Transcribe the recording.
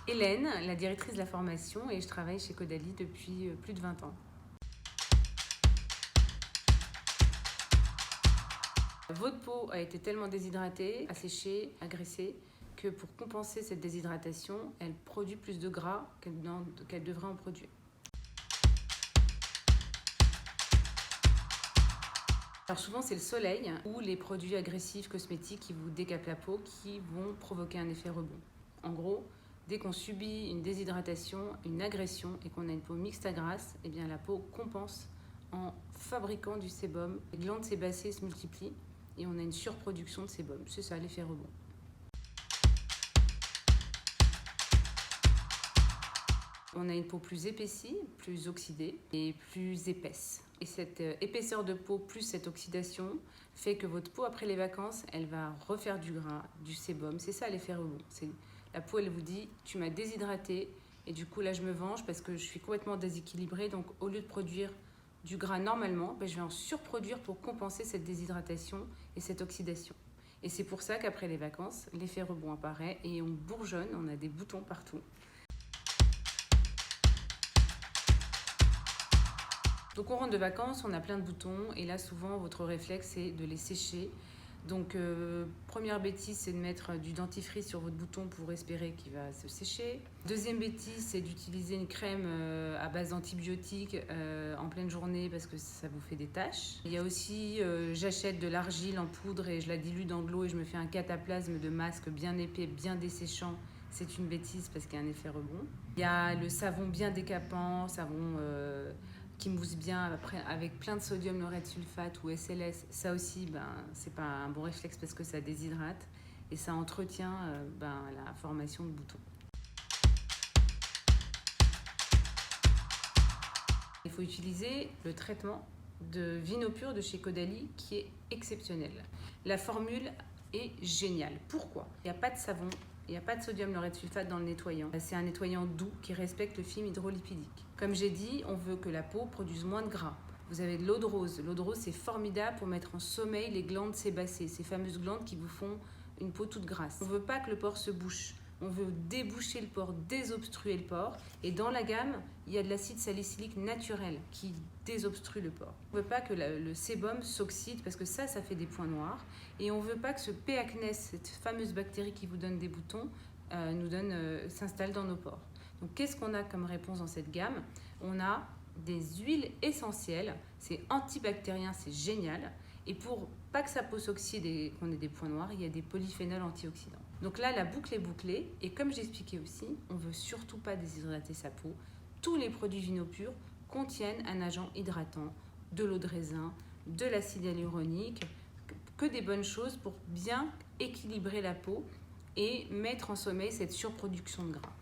Hélène, la directrice de la formation, et je travaille chez Caudalie depuis plus de 20 ans. Votre peau a été tellement déshydratée, asséchée, agressée, que pour compenser cette déshydratation, elle produit plus de gras qu'elle devrait en produire. Alors souvent c'est le soleil ou les produits agressifs cosmétiques qui vous décapent la peau qui vont provoquer un effet rebond. En gros, dès qu'on subit une déshydratation, une agression et qu'on a une peau mixte à grasse, eh bien la peau compense en fabriquant du sébum. Les glandes sébacées se multiplient et on a une surproduction de sébum. C'est ça l'effet rebond. On a une peau plus épaissie, plus oxydée et plus épaisse. Et cette épaisseur de peau plus cette oxydation fait que votre peau, après les vacances, elle va refaire du gras, du sébum. C'est ça l'effet rebond. La peau, elle vous dit, tu m'as déshydraté et du coup là je me venge parce que je suis complètement déséquilibrée. Donc au lieu de produire du gras normalement, je vais en surproduire pour compenser cette déshydratation et cette oxydation. Et c'est pour ça qu'après les vacances, l'effet rebond apparaît et on bourgeonne, on a des boutons partout. Donc on rentre de vacances, on a plein de boutons et là souvent votre réflexe c'est de les sécher. Donc première bêtise c'est de mettre du dentifrice sur votre bouton pour espérer qu'il va se sécher. Deuxième bêtise c'est d'utiliser une crème à base d'antibiotiques en pleine journée parce que ça vous fait des taches. Il y a aussi j'achète de l'argile en poudre et je la dilue dans de l'eau et je me fais un cataplasme de masque bien épais, bien desséchant. C'est une bêtise parce qu'il y a un effet rebond. Il y a le savon bien décapant, savon qui mousse bien après, avec plein de sodium laureth sulfate ou SLS. Ça aussi, c'est pas un bon réflexe parce que ça déshydrate et ça entretient la formation de boutons. Il faut utiliser le traitement de Vinopur de chez Caudalie qui est exceptionnel. La formule est géniale. Pourquoi ? Il n'y a pas de savon, il n'y a pas de sodium laureth sulfate dans le nettoyant. C'est un nettoyant doux qui respecte le film hydrolipidique. Comme j'ai dit, on veut que la peau produise moins de gras. Vous avez de l'eau de rose. L'eau de rose, c'est formidable pour mettre en sommeil les glandes sébacées, ces fameuses glandes qui vous font une peau toute grasse. On ne veut pas que le pore se bouche. On veut déboucher le pore, désobstruer le pore. Et dans la gamme, il y a de l'acide salicylique naturel qui désobstrue le pore. On ne veut pas que le sébum s'oxyde parce que ça fait des points noirs. Et on ne veut pas que ce P. acnes, cette fameuse bactérie qui vous donne des boutons, s'installe dans nos pores. Donc qu'est-ce qu'on a comme réponse dans cette gamme ? On a des huiles essentielles, c'est antibactérien, c'est génial. Et pour pas que sa peau s'oxyde et qu'on ait des points noirs, il y a des polyphénols antioxydants. Donc là, la boucle est bouclée. Et comme j'expliquais aussi, on ne veut surtout pas déshydrater sa peau. Tous les produits Vinopur contiennent un agent hydratant, de l'eau de raisin, de l'acide hyaluronique, que des bonnes choses pour bien équilibrer la peau et mettre en sommeil cette surproduction de gras.